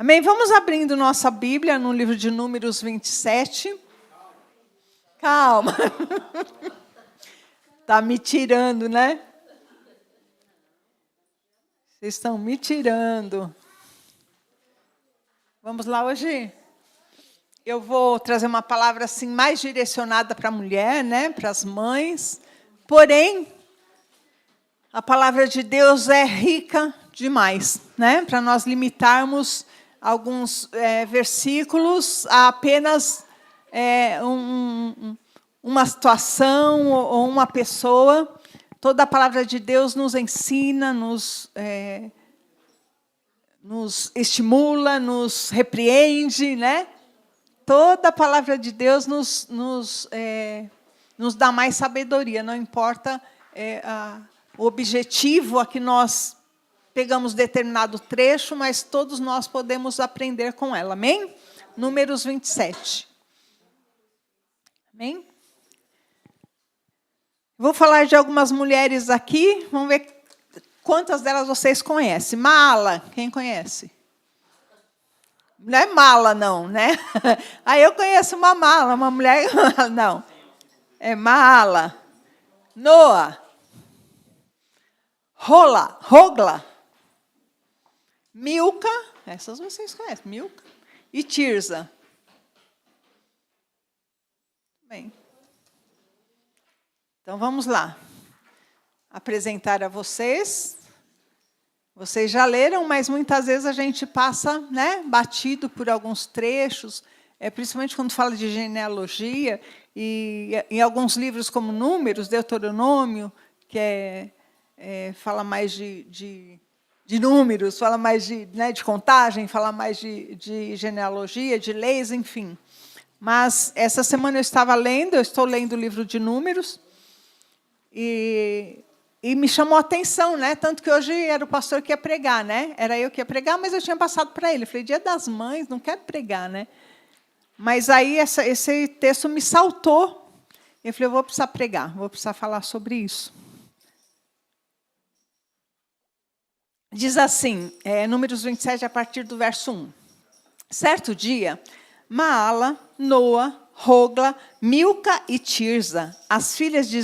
Amém? Vamos abrindo nossa Bíblia no livro de Números 27. Calma. Está me tirando, né? Vocês estão me tirando. Vamos lá hoje? Eu vou trazer uma palavra assim mais direcionada para a mulher, né? Para as mães. Porém, a palavra de Deus é rica demais, né? Para nós limitarmos alguns versículos a apenas uma situação ou uma pessoa. Toda a palavra de Deus nos ensina, nos estimula, nos repreende, né? Toda a palavra de Deus nos dá mais sabedoria, não importa o objetivo a que nós pegamos determinado trecho, mas todos nós podemos aprender com ela. Amém? Números 27. Amém? Vou falar de algumas mulheres aqui, vamos ver quantas delas vocês conhecem. Mala, quem conhece? Não é mala, não, né? Aí eu conheço uma mala, uma mulher... Não, é mala. Noa. Rogla. Milca, essas vocês conhecem, Milca. E Tirza. Bem. Então, vamos lá. Apresentar a vocês. Vocês já leram, mas muitas vezes a gente passa, né, batido por alguns trechos, principalmente quando fala de genealogia, e em alguns livros como Números, Deuteronômio, que fala mais de números, fala mais de contagem, fala mais de genealogia, de leis, enfim. Mas essa semana eu estou lendo o livro de Números, e me chamou a atenção, né? Tanto que hoje era o pastor que ia pregar, né? Era eu que ia pregar, mas eu tinha passado para ele. Eu falei, Dia das Mães, não quero pregar, né? Mas aí esse texto me saltou. Eu falei, eu vou precisar pregar, vou precisar falar sobre isso. Diz assim, Números 27, a partir do verso 1. Certo dia, Maala, Noa, Rogla, Milca e Tirza, as filhas de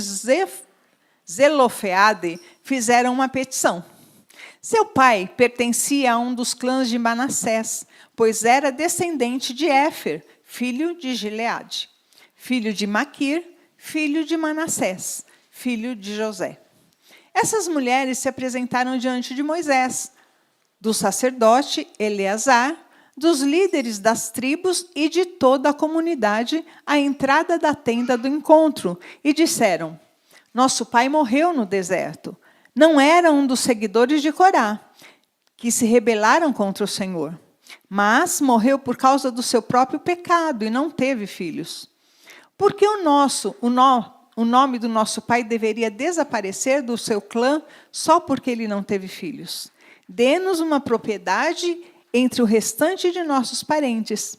Zelofeade, fizeram uma petição. Seu pai pertencia a um dos clãs de Manassés, pois era descendente de Éfer, filho de Gileade, filho de Maquir, filho de Manassés, filho de José. Essas mulheres se apresentaram diante de Moisés, do sacerdote Eleazar, dos líderes das tribos e de toda a comunidade à entrada da tenda do encontro, e disseram: Nosso pai morreu no deserto. Não era um dos seguidores de Corá, que se rebelaram contra o Senhor, mas morreu por causa do seu próprio pecado e não teve filhos. Por que o nome do nosso pai deveria desaparecer do seu clã só porque ele não teve filhos? Dê-nos uma propriedade entre o restante de nossos parentes.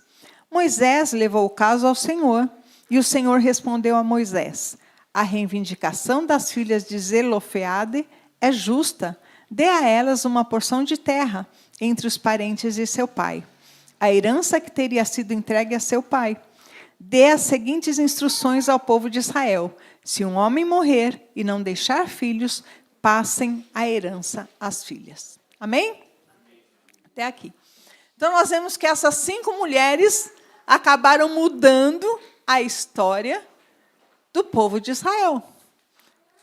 Moisés levou o caso ao Senhor, e o Senhor respondeu a Moisés: A reivindicação das filhas de Zelofeade é justa. Dê a elas uma porção de terra entre os parentes de seu pai, a herança que teria sido entregue a seu pai. Dê as seguintes instruções ao povo de Israel: se um homem morrer e não deixar filhos, passem a herança às filhas. Amém? Até aqui. Então, nós vemos que essas 5 mulheres acabaram mudando a história do povo de Israel,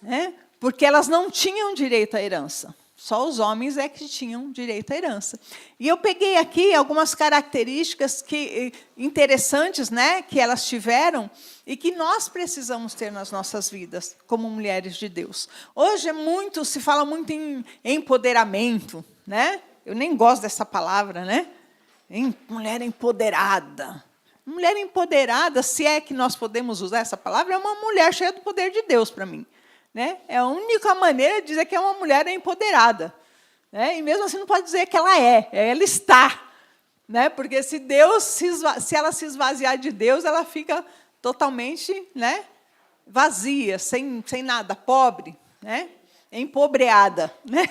né? Porque elas não tinham direito à herança. Só os homens é que tinham direito à herança. E eu peguei aqui algumas características interessantes, né, que elas tiveram e que nós precisamos ter nas nossas vidas como mulheres de Deus. Hoje se fala muito em empoderamento, né? Eu nem gosto dessa palavra, né? Mulher empoderada. Mulher empoderada, se é que nós podemos usar essa palavra, é uma mulher cheia do poder de Deus para mim. Né? É a única maneira de dizer que é uma mulher empoderada. Né? E mesmo assim não pode dizer que ela está. Né? Porque se ela se esvaziar de Deus, ela fica totalmente, né, vazia, sem nada, pobre, né? Empobreada. Né?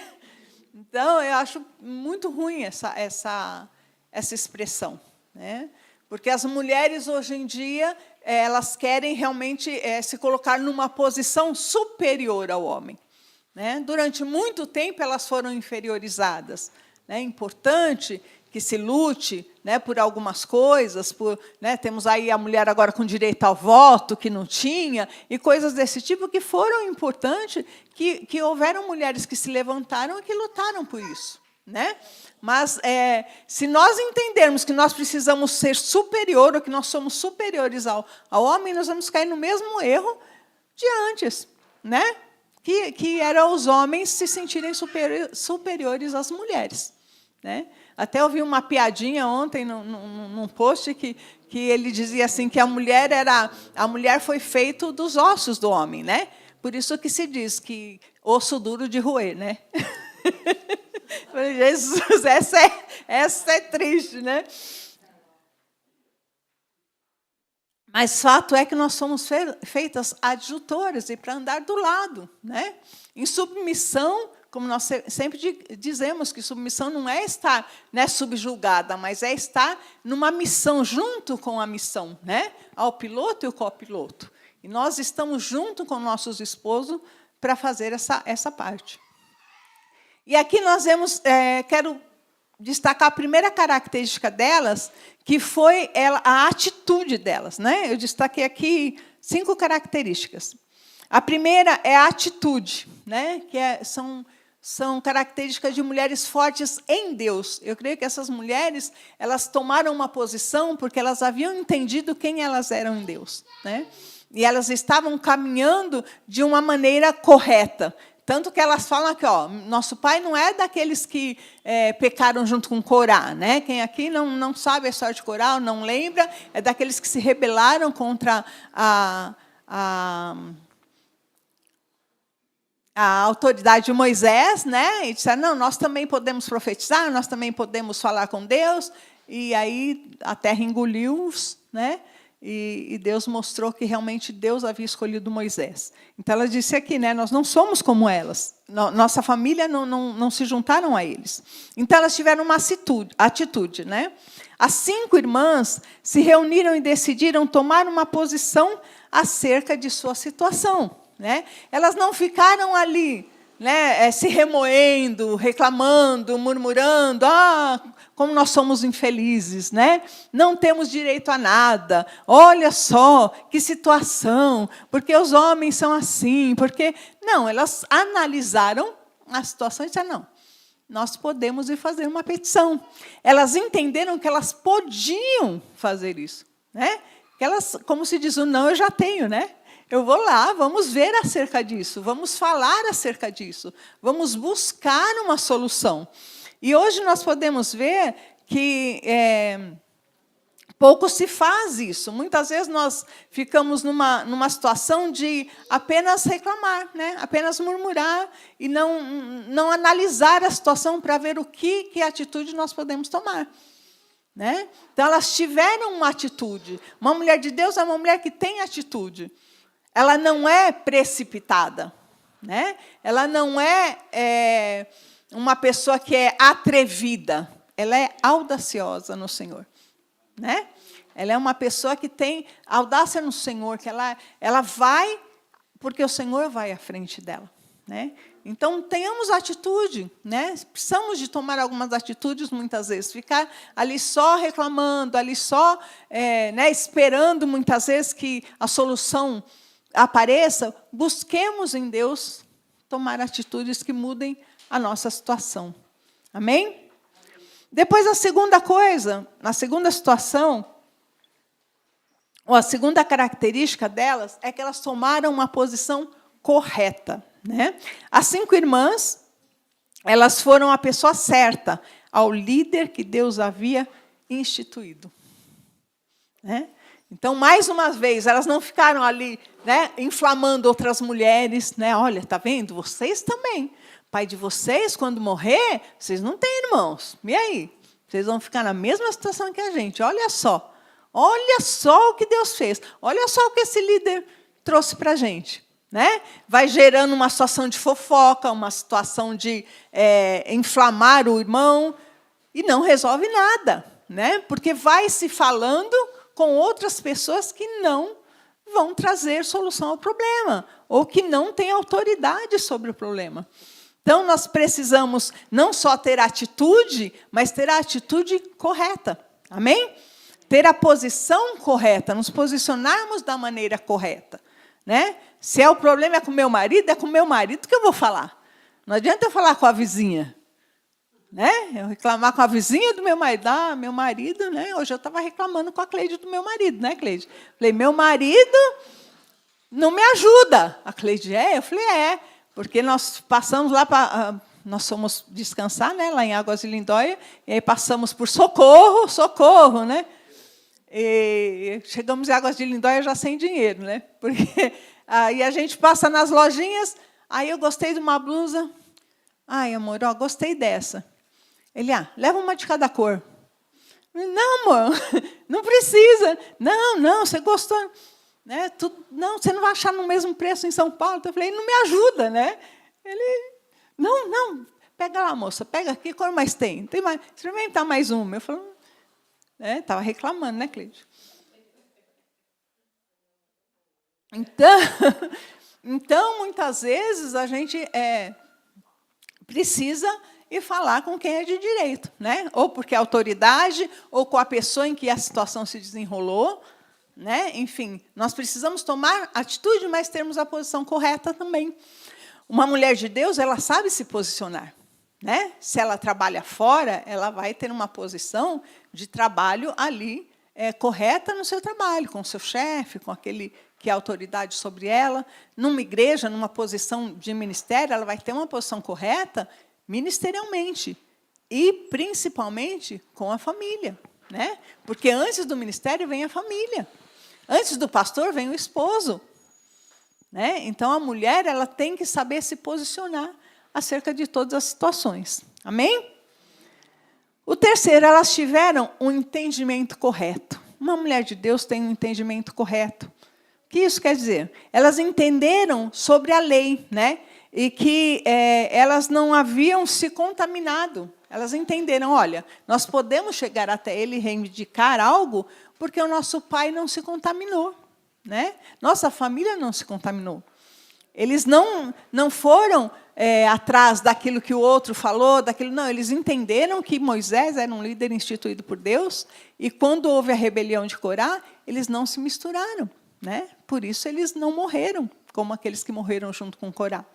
Então, eu acho muito ruim essa essa expressão, né? Porque as mulheres, hoje em dia, elas querem realmente se colocar numa posição superior ao homem, né? Durante muito tempo, elas foram inferiorizadas. É importante que se lute, né, por algumas coisas, né, temos aí a mulher agora com direito ao voto, que não tinha, e coisas desse tipo que foram importantes, que houveram mulheres que se levantaram e que lutaram por isso, né? Mas, se nós entendermos que nós precisamos ser superior, ou que nós somos superiores ao homem, nós vamos cair no mesmo erro de antes, né? Que era os homens se sentirem superiores às mulheres, né? Até ouvi uma piadinha ontem num post que ele dizia assim que a mulher foi feita dos ossos do homem, né? Por isso que se diz que osso duro de roer, né? Jesus, essa é triste, né? Mas fato é que nós somos feitas adjutoras e para andar do lado, né? Em submissão, como nós sempre dizemos, que submissão não é estar, né, subjugada, mas é estar numa missão, junto com a missão, né? Ao piloto e o copiloto. E nós estamos junto com nossos esposos para fazer essa parte. E aqui nós vemos, quero destacar a primeira característica delas, que foi a atitude delas, né? Eu destaquei aqui 5 características. A primeira é a atitude, né? Que são características de mulheres fortes em Deus. Eu creio que essas mulheres, elas tomaram uma posição porque elas haviam entendido quem elas eram em Deus, né? E elas estavam caminhando de uma maneira correta. Tanto que elas falam aqui, ó, nosso pai não é daqueles que pecaram junto com Corá, né? Quem aqui não sabe a história de Corá, não lembra, é daqueles que se rebelaram contra a autoridade de Moisés, né? E disseram, não, nós também podemos profetizar, nós também podemos falar com Deus. E aí a terra engoliu-os, né? E Deus mostrou que realmente Deus havia escolhido Moisés. Então, ela disse aqui, né, nós não somos como elas. Nossa família não se juntaram a eles. Então, elas tiveram uma atitude. Né? As 5 irmãs se reuniram e decidiram tomar uma posição acerca de sua situação. Né? Elas não ficaram ali, né, se remoendo, reclamando, murmurando, como nós somos infelizes, né? Não temos direito a nada, olha só, que situação, porque os homens são assim, porque... Não, elas analisaram a situação e disseram, não, nós podemos ir fazer uma petição. Elas entenderam que elas podiam fazer isso, né? Que elas, como se diz, o não eu já tenho, né? Eu vou lá, vamos ver acerca disso, vamos falar acerca disso, vamos buscar uma solução. E hoje nós podemos ver que pouco se faz isso. Muitas vezes nós ficamos numa situação de apenas reclamar, né? Apenas murmurar e não analisar a situação para ver que atitude nós podemos tomar. Né? Então, elas tiveram uma atitude. Uma mulher de Deus é uma mulher que tem atitude. Ela não é precipitada, né? Ela não é uma pessoa que é atrevida. Ela é audaciosa no Senhor, né? Ela é uma pessoa que tem audácia no Senhor, que ela vai porque o Senhor vai à frente dela, né? Então, tenhamos atitude, né? Precisamos de tomar algumas atitudes, muitas vezes. Ficar ali só reclamando, ali só né, esperando, muitas vezes, que a solução apareça. Busquemos em Deus tomar atitudes que mudem a nossa situação. Amém? Depois, a segunda coisa, a segunda situação, ou a segunda característica delas, é que elas tomaram uma posição correta. Né? As 5 irmãs, elas foram a pessoa certa ao líder que Deus havia instituído. Né? Então, mais uma vez, elas não ficaram ali, né, inflamando outras mulheres. Né? Olha, está vendo? Vocês também. Pai de vocês, quando morrer, vocês não têm irmãos. E aí? Vocês vão ficar na mesma situação que a gente. Olha só o que Deus fez. Olha só o que esse líder trouxe para a gente. Né? Vai gerando uma situação de fofoca, uma situação de inflamar o irmão, e não resolve nada. né? Porque vai se falando com outras pessoas que não vão trazer solução ao problema, ou que não têm autoridade sobre o problema. Então, nós precisamos não só ter atitude, mas ter a atitude correta. Amém? Ter a posição correta, nos posicionarmos da maneira correta. Né? Se o problema é com meu marido, é com meu marido que eu vou falar. Não adianta eu falar com a vizinha. Né? Eu reclamar com a vizinha do meu marido. Ah, meu marido, né? Hoje eu estava reclamando com a Cleide do meu marido, né, Cleide? Falei, meu marido não me ajuda. A Cleide, eu falei, porque nós passamos lá para... Nós fomos descansar, né, lá em Águas de Lindóia, e aí passamos por Socorro, né? E chegamos em Águas de Lindóia já sem dinheiro, né? Porque aí a gente passa nas lojinhas, aí eu gostei de uma blusa. Ai, amor, gostei dessa. Ele, leva uma de cada cor. Não, amor, não precisa. Não, você gostou. Né? Não, você não vai achar no mesmo preço em São Paulo. Então, eu falei, não me ajuda, né? Ele, não, pega lá, moça, pega aqui, qual mais tem? Tem mais, experimenta mais uma. Eu falei, estava reclamando, né, Cleide? Então, muitas vezes, a gente precisa ir falar com quem é de direito, né? Ou porque é autoridade, ou com a pessoa em que a situação se desenrolou. Né? Enfim, nós precisamos tomar atitude, mas termos a posição correta também. Uma mulher de Deus, ela sabe se posicionar. Né? Se ela trabalha fora, ela vai ter uma posição de trabalho ali correta no seu trabalho, com o seu chefe, com aquele que é autoridade sobre ela. Numa igreja, numa posição de ministério, ela vai ter uma posição correta ministerialmente e, principalmente, com a família. Né? Porque antes do ministério vem a família. Antes do pastor vem o esposo. Né? Então, a mulher ela tem que saber se posicionar acerca de todas as situações. Amém? O terceiro, elas tiveram um entendimento correto. Uma mulher de Deus tem um entendimento correto. O que isso quer dizer? Elas entenderam sobre a lei, né? E que elas não haviam se contaminado. Elas entenderam, olha, nós podemos chegar até ele e reivindicar algo porque o nosso pai não se contaminou. Né? Nossa família não se contaminou. Eles não foram atrás daquilo que o outro falou, não, eles entenderam que Moisés era um líder instituído por Deus, e quando houve a rebelião de Corá, eles não se misturaram. Né? Por isso, eles não morreram, como aqueles que morreram junto com Corá.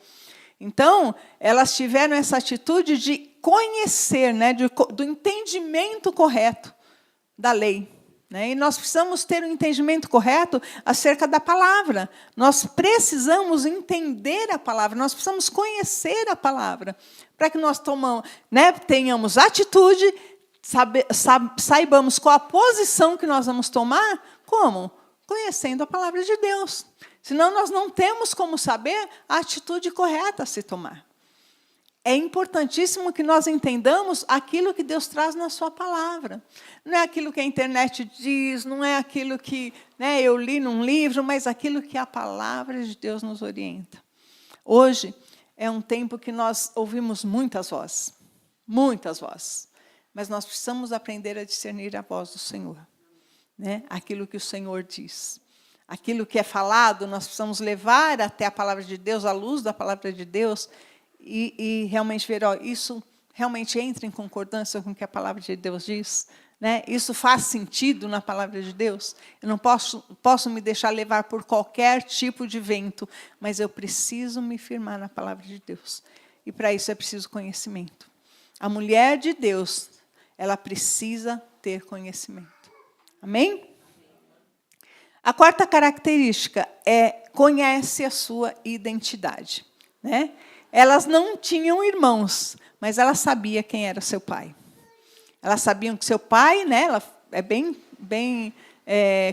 Então, elas tiveram essa atitude de conhecer, né, do entendimento correto da lei. Né? E nós precisamos ter um entendimento correto acerca da palavra. Nós precisamos entender a palavra, nós precisamos conhecer a palavra, para que nós tenhamos atitude, saibamos qual a posição que nós vamos tomar, como? Conhecendo a palavra de Deus. Senão, nós não temos como saber a atitude correta a se tomar. É importantíssimo que nós entendamos aquilo que Deus traz na sua palavra. Não é aquilo que a internet diz, não é aquilo que eu li num livro, mas aquilo que a palavra de Deus nos orienta. Hoje é um tempo que nós ouvimos muitas vozes, mas nós precisamos aprender a discernir a voz do Senhor. Né? Aquilo que o Senhor diz. Aquilo que é falado, nós precisamos levar até a palavra de Deus, à luz da palavra de Deus, e realmente ver, isso realmente entra em concordância com o que a palavra de Deus diz? Né? Isso faz sentido na palavra de Deus? Eu não posso me deixar levar por qualquer tipo de vento, mas eu preciso me firmar na palavra de Deus. E para isso é preciso conhecimento. A mulher de Deus, ela precisa ter conhecimento. Amém? A quarta característica conhece a sua identidade. Né? Elas não tinham irmãos, mas ela sabia quem era seu pai. Elas sabiam que seu pai, né, ela é bem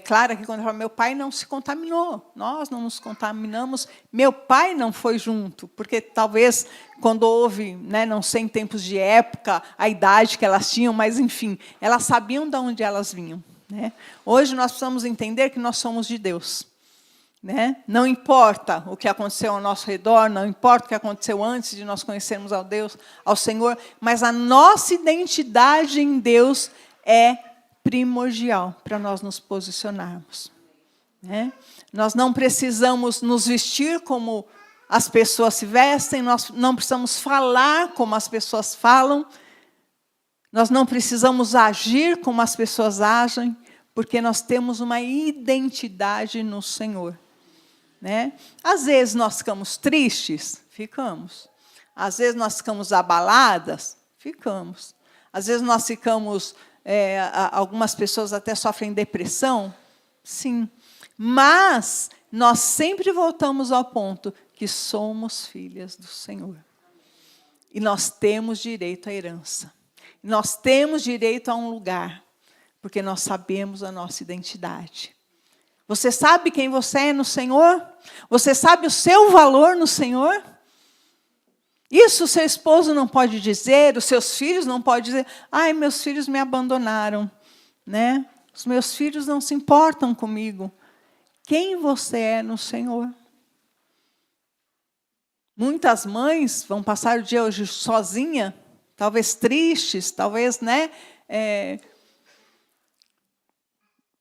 clara que quando ela fala, meu pai não se contaminou, nós não nos contaminamos, meu pai não foi junto, porque talvez quando houve, não sei em tempos de época, a idade que elas tinham, mas enfim, elas sabiam de onde elas vinham. Né? Hoje nós precisamos entender que nós somos de Deus. Né? Não importa o que aconteceu ao nosso redor, não importa o que aconteceu antes de nós conhecermos ao Senhor, mas a nossa identidade em Deus é primordial para nós nos posicionarmos. Né? Nós não precisamos nos vestir como as pessoas se vestem, nós não precisamos falar como as pessoas falam, nós não precisamos agir como as pessoas agem, porque nós temos uma identidade no Senhor. Né? Às vezes nós ficamos tristes, ficamos. Às vezes nós ficamos abaladas, ficamos. Às vezes nós ficamos, algumas pessoas até sofrem depressão, sim. Mas nós sempre voltamos ao ponto que somos filhas do Senhor. E nós temos direito à herança. Nós temos direito a um lugar, porque nós sabemos a nossa identidade. Você sabe quem você é no Senhor? Você sabe o seu valor no Senhor? Isso o seu esposo não pode dizer, os seus filhos não podem dizer, ai, meus filhos me abandonaram, né? Os meus filhos não se importam comigo. Quem você é no Senhor? Muitas mães vão passar o dia hoje sozinha, talvez tristes, talvez, né,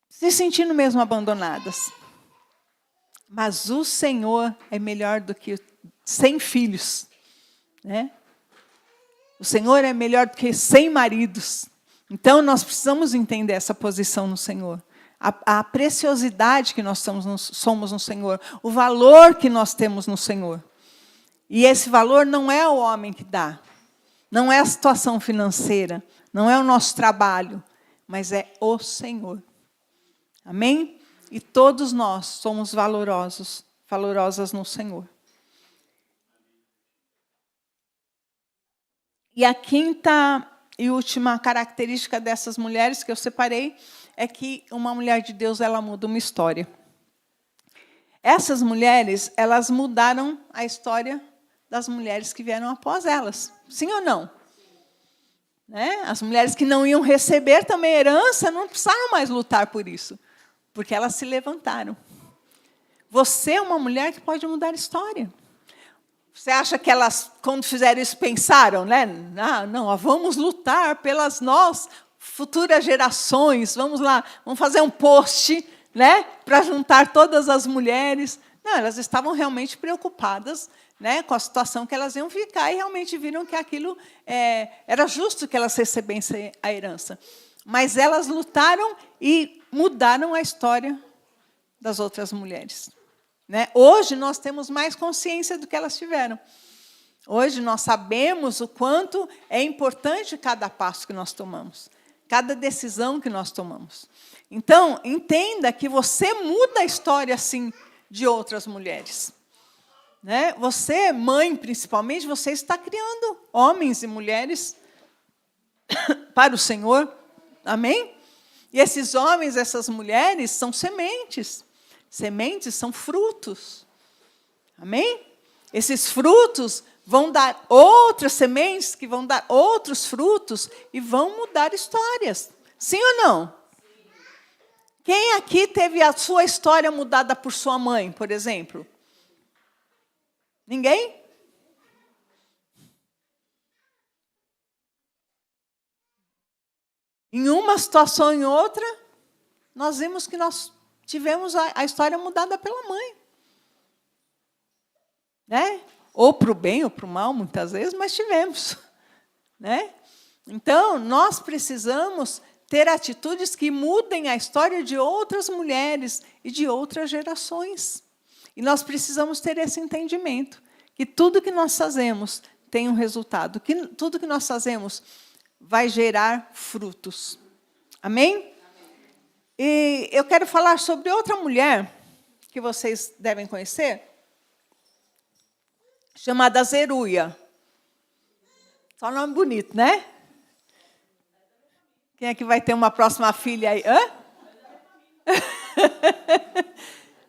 se sentindo mesmo abandonadas. Mas o Senhor é melhor do que 100 filhos. Né? O Senhor é melhor do que 100 maridos. Então, nós precisamos entender essa posição no Senhor. A preciosidade que nós somos no Senhor. O valor que nós temos no Senhor. E esse valor não é o homem que dá. Não é a situação financeira. Não é o nosso trabalho. Mas é o Senhor. Amém? E todos nós somos valorosas no Senhor. E a quinta e última característica dessas mulheres que eu separei é que uma mulher de Deus, ela muda uma história. Essas mulheres, elas mudaram a história das mulheres que vieram após elas. Sim ou não? Né? As mulheres que não iam receber também herança não precisaram mais lutar por isso, porque elas se levantaram. Você é uma mulher que pode mudar a história. Você acha que elas, quando fizeram isso, pensaram, né? Não, vamos lutar pelas nossas futuras gerações, vamos lá, vamos fazer um post, né, para juntar todas as mulheres. Não, elas estavam realmente preocupadas, né, com a situação que elas iam ficar e realmente viram que aquilo era justo que elas recebessem a herança. Mas elas lutaram e mudaram a história das outras mulheres. Né? Hoje nós temos mais consciência do que elas tiveram. Hoje nós sabemos o quanto é importante cada passo que nós tomamos, cada decisão que nós tomamos. Então, entenda que você muda a história, assim, de outras mulheres. Né? Você, mãe, principalmente, você está criando homens e mulheres para o Senhor. Amém? E esses homens, essas mulheres, são sementes. Sementes são frutos. Amém? Esses frutos vão dar outras sementes, que vão dar outros frutos e vão mudar histórias. Sim ou não? Sim. Quem aqui teve a sua história mudada por sua mãe, por exemplo? Ninguém? Em uma situação ou em outra, nós vimos que nós tivemos a história mudada pela mãe. Né? Ou para o bem ou para o mal, muitas vezes, mas tivemos. Né? Então, nós precisamos ter atitudes que mudem a história de outras mulheres e de outras gerações. E nós precisamos ter esse entendimento, que tudo que nós fazemos tem um resultado, que tudo que nós fazemos vai gerar frutos. Amém? E eu quero falar sobre outra mulher, que vocês devem conhecer, chamada Zeruia. Só nome bonito, né? Quem é que vai ter uma próxima filha aí? Hã?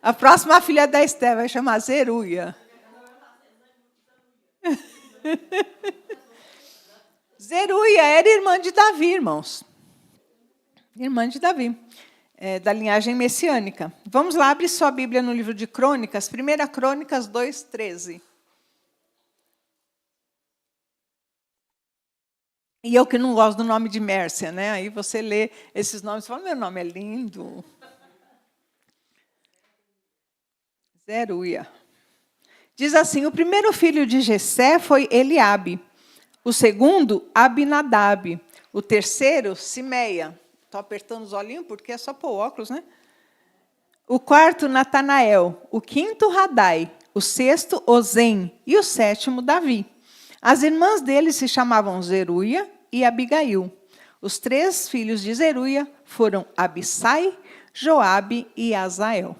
A próxima filha da Esther vai chamar Zeruia. Zeruia era irmã de Davi, irmãos. Irmã de Davi. Da linhagem messiânica. Vamos lá, abre sua Bíblia no livro de Crônicas, 1 Crônicas 2:13. E eu que não gosto do nome de Mércia, né? Aí você lê esses nomes e fala, meu nome é lindo. Zeruia. Diz assim, o primeiro filho de Jessé foi Eliabe, o segundo, Abinadab, o terceiro, Simeia. Estou apertando os olhinhos porque é só pôr óculos, né? O quarto, Natanael, o quinto, Radai, o sexto, Ozem, e o sétimo, Davi. As irmãs dele se chamavam Zeruia e Abigail. Os 3 filhos de Zeruia foram Abissai, Joabe e Azael.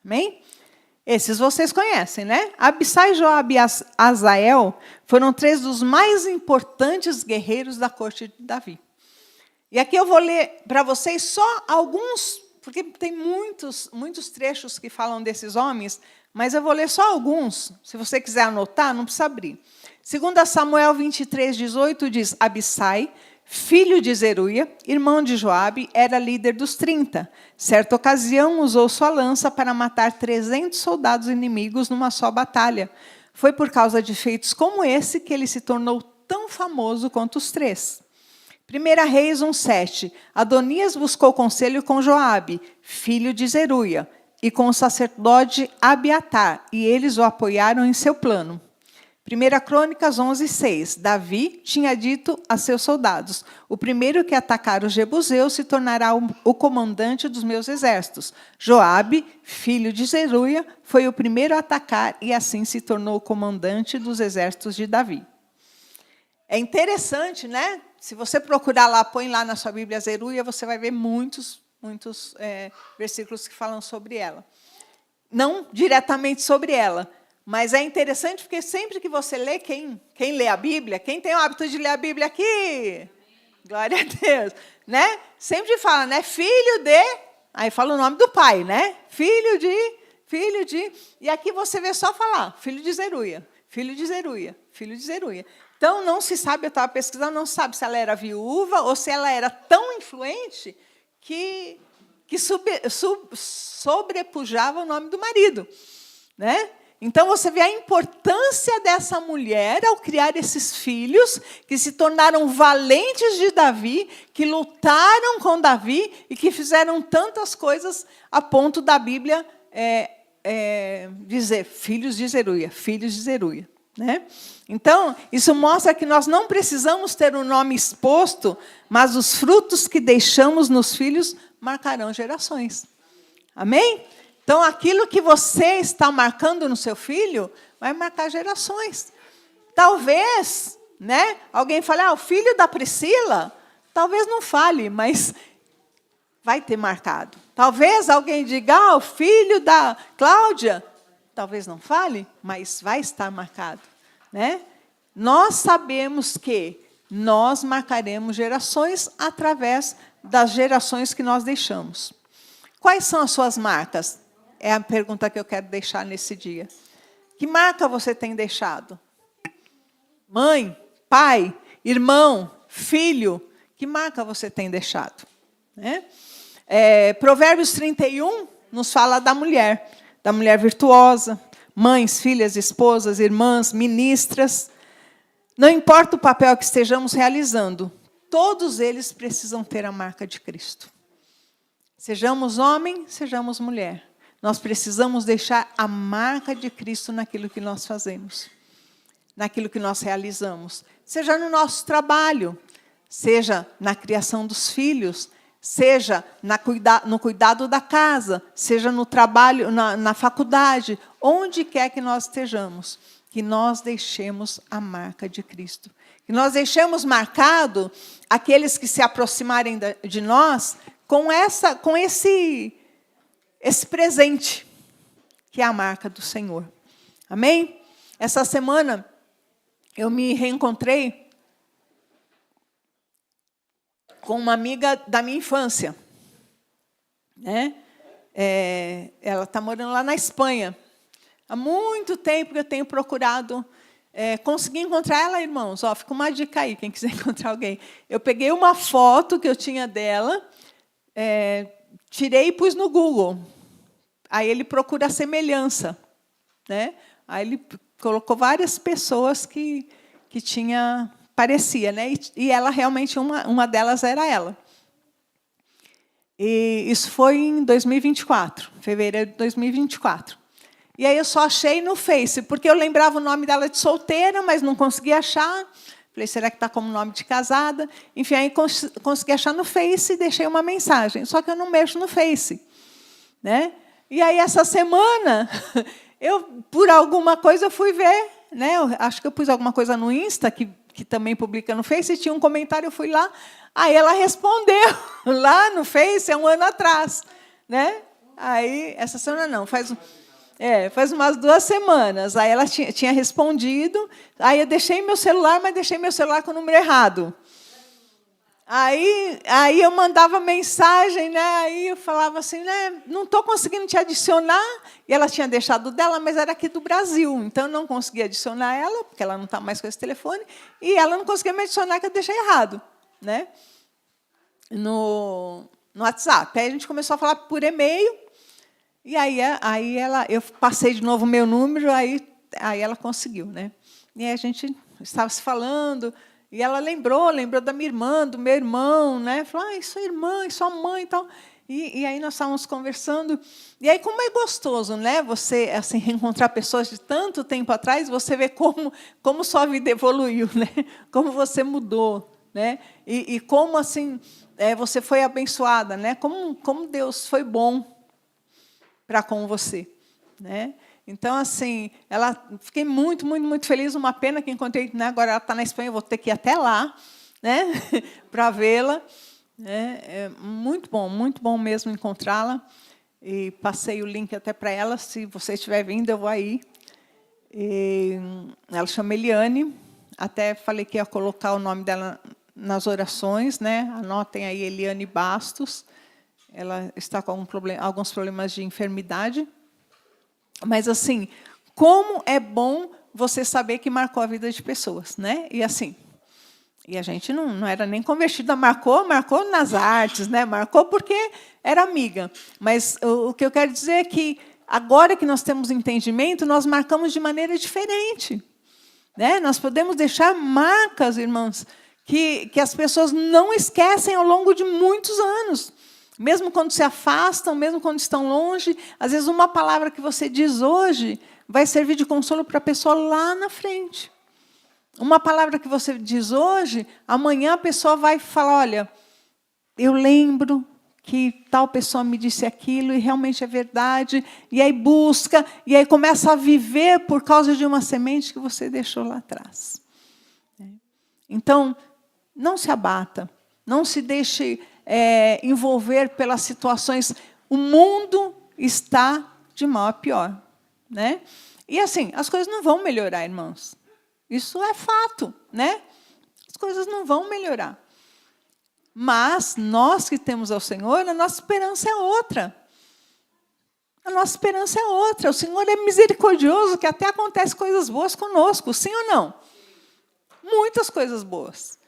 Amém? Esses vocês conhecem, né? Abissai, Joabe e Azael foram 3 dos mais importantes guerreiros da corte de Davi. E aqui eu vou ler para vocês só alguns, porque tem muitos trechos que falam desses homens, mas eu vou ler só alguns. Se você quiser anotar, não precisa abrir. 2 Samuel 23, 18 diz, Abissai, filho de Zeruia, irmão de Joabe, era líder dos 30. Certa ocasião, usou sua lança para matar 300 soldados inimigos numa só batalha. Foi por causa de feitos como esse que ele se tornou tão famoso quanto os 3. 1 Reis 1,7. Adonias buscou conselho com Joabe, filho de Zeruia, e com o sacerdote Abiatar, e eles o apoiaram em seu plano. 1 Crônicas 11,6. Davi tinha dito a seus soldados, o primeiro que atacar os jebuseus se tornará o comandante dos meus exércitos. Joabe, filho de Zeruia, foi o primeiro a atacar e assim se tornou o comandante dos exércitos de Davi. É interessante, né? Se você procurar lá, põe lá na sua Bíblia Zeruia, você vai ver muitos versículos que falam sobre ela. Não diretamente sobre ela, mas é interessante porque sempre que você lê, quem lê a Bíblia, quem tem o hábito de ler a Bíblia aqui, glória a Deus, né? Sempre fala, né? Filho de, aí fala o nome do pai, né? Filho de, e aqui você vê só falar, filho de Zeruia, filho de Zeruia, filho de Zeruia. Então, não se sabe, eu estava pesquisando, não se sabe se ela era viúva ou se ela era tão influente que sobrepujava o nome do marido, né? Então, você vê a importância dessa mulher ao criar esses filhos que se tornaram valentes de Davi, que lutaram com Davi e que fizeram tantas coisas a ponto da Bíblia dizer filhos de Zeruia, filhos de Zeruia. Né? Então, isso mostra que nós não precisamos ter o nome exposto, mas os frutos que deixamos nos filhos marcarão gerações. Amém? Então, aquilo que você está marcando no seu filho vai marcar gerações. Talvez, né, alguém fale, o filho da Priscila, talvez não fale, mas vai ter marcado. Talvez alguém diga, o filho da Cláudia, talvez não fale, mas vai estar marcado, né? Nós sabemos que nós marcaremos gerações através das gerações que nós deixamos. Quais são as suas marcas? É a pergunta que eu quero deixar nesse dia. Que marca você tem deixado? Mãe, pai, irmão, filho, que marca você tem deixado? Né? Provérbios 31 nos fala da mulher virtuosa, mães, filhas, esposas, irmãs, ministras. Não importa o papel que estejamos realizando, todos eles precisam ter a marca de Cristo. Sejamos homem, sejamos mulher. Nós precisamos deixar a marca de Cristo naquilo que nós fazemos, naquilo que nós realizamos. Seja no nosso trabalho, seja na criação dos filhos, seja no cuidado da casa, seja no trabalho, na faculdade, onde quer que nós estejamos, que nós deixemos a marca de Cristo. Que nós deixemos marcado aqueles que se aproximarem de nós com esse presente, que é a marca do Senhor. Amém? Essa semana, eu me reencontrei com uma amiga da minha infância. Né? Ela está morando lá na Espanha. Há muito tempo que eu tenho procurado conseguir encontrar ela, irmãos. Fica uma dica aí, quem quiser encontrar alguém. Eu peguei uma foto que eu tinha dela, tirei e pus no Google. Aí ele procura a semelhança. Né? Aí ele colocou várias pessoas que tinha parecia, né? E ela realmente, uma delas era ela. E isso foi em 2024, fevereiro de 2024. E aí eu só achei no Face, porque eu lembrava o nome dela de solteira, mas não conseguia achar. Falei, será que está como nome de casada? Enfim, aí consegui achar no Face e deixei uma mensagem. Só que eu não mexo no Face, né? E aí, essa semana, por alguma coisa, eu fui ver, né? Eu acho que eu pus alguma coisa no Insta, que também publica no Face, e tinha um comentário, eu fui lá. Aí ela respondeu lá no Face, há um ano atrás, né? Aí, essa semana não, faz umas 2 semanas. Aí ela tinha respondido, aí eu deixei meu celular, mas deixei meu celular com o número errado. Aí eu mandava mensagem, né? Aí eu falava assim, né? Não estou conseguindo te adicionar. E ela tinha deixado dela, mas era aqui do Brasil. Então, eu não conseguia adicionar ela, porque ela não está mais com esse telefone. E ela não conseguia me adicionar, que eu deixei errado, né? No WhatsApp. Aí a gente começou a falar por e-mail. E eu passei de novo o meu número, aí ela conseguiu, né? E aí a gente estava se falando. E ela lembrou da minha irmã, do meu irmão, né? Falou, sua irmã, sua mãe e tal. E aí nós estávamos conversando. E aí, como é gostoso, né? Você assim, reencontrar pessoas de tanto tempo atrás, você vê como sua vida evoluiu, né? Como você mudou, né? E como assim você foi abençoada, né? Como Deus foi bom para com você, né? Então, assim, fiquei muito, muito, muito feliz. Uma pena que encontrei, né, agora ela está na Espanha, eu vou ter que ir até lá, né, para vê-la. É muito bom mesmo encontrá-la. E passei o link até para ela. Se você estiver vindo, eu vou aí. Ela chama Eliane. Até falei que ia colocar o nome dela nas orações, né? Anotem aí, Eliane Bastos. Ela está com alguns problemas de enfermidade. Mas, assim, como é bom você saber que marcou a vida de pessoas, né? E assim, a gente não era nem convertida, marcou nas artes, né? Marcou porque era amiga. Mas o que eu quero dizer é que, agora que nós temos entendimento, nós marcamos de maneira diferente, né? Nós podemos deixar marcas, irmãos, que as pessoas não esquecem ao longo de muitos anos. Mesmo quando se afastam, mesmo quando estão longe, às vezes uma palavra que você diz hoje vai servir de consolo para a pessoa lá na frente. Uma palavra que você diz hoje, amanhã a pessoa vai falar, olha, eu lembro que tal pessoa me disse aquilo e realmente é verdade, e aí busca, e aí começa a viver por causa de uma semente que você deixou lá atrás. Então, não se abata, não se deixe envolver pelas situações. O mundo está de mal a pior, né? E assim, as coisas não vão melhorar, irmãos. Isso é fato, né? As coisas não vão melhorar. Mas nós que temos ao Senhor, a nossa esperança é outra. A nossa esperança é outra. O Senhor é misericordioso, que até acontece coisas boas conosco, sim ou não? Muitas coisas boas.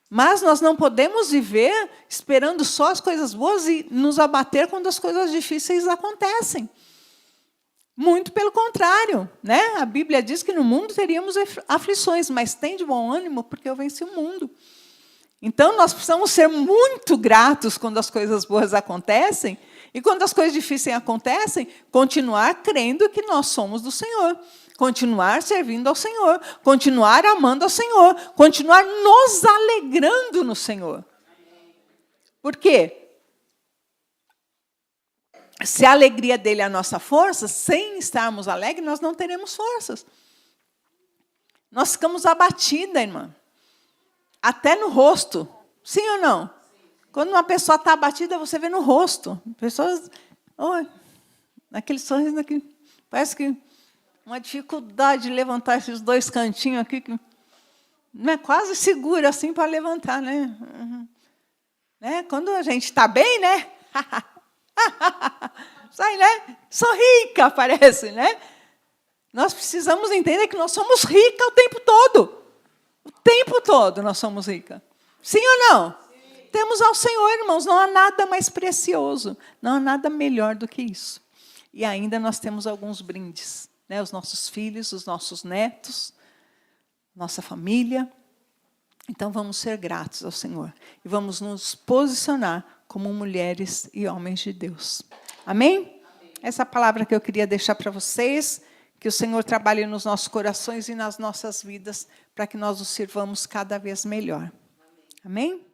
Mas nós não podemos viver esperando só as coisas boas e nos abater quando as coisas difíceis acontecem. Muito pelo contrário, né? A Bíblia diz que no mundo teríamos aflições, mas tem de bom ânimo, porque eu venci o mundo. Então, nós precisamos ser muito gratos quando as coisas boas acontecem, e quando as coisas difíceis acontecem, continuar crendo que nós somos do Senhor. Continuar servindo ao Senhor, continuar amando ao Senhor, continuar nos alegrando no Senhor. Por quê? Se a alegria dele é a nossa força, sem estarmos alegres, nós não teremos forças. Nós ficamos abatidas, irmã. Até no rosto. Sim ou não? Quando uma pessoa está abatida, você vê no rosto. Pessoas, naquele sorriso aqui, parece que uma dificuldade de levantar esses 2 cantinhos aqui, que não é quase segura assim para levantar, né? Né? Quando a gente está bem, né? Sai, né? Sou rica, parece, né? Nós precisamos entender que nós somos ricas o tempo todo. O tempo todo nós somos ricas. Sim ou não? Sim. Temos ao Senhor, irmãos. Não há nada mais precioso. Não há nada melhor do que isso. E ainda nós temos alguns brindes. Né? Os nossos filhos, os nossos netos, nossa família. Então vamos ser gratos ao Senhor e vamos nos posicionar como mulheres e homens de Deus. Amém? Essa palavra que eu queria deixar para vocês, que o Senhor trabalhe nos nossos corações e nas nossas vidas, para que nós o sirvamos cada vez melhor. Amém?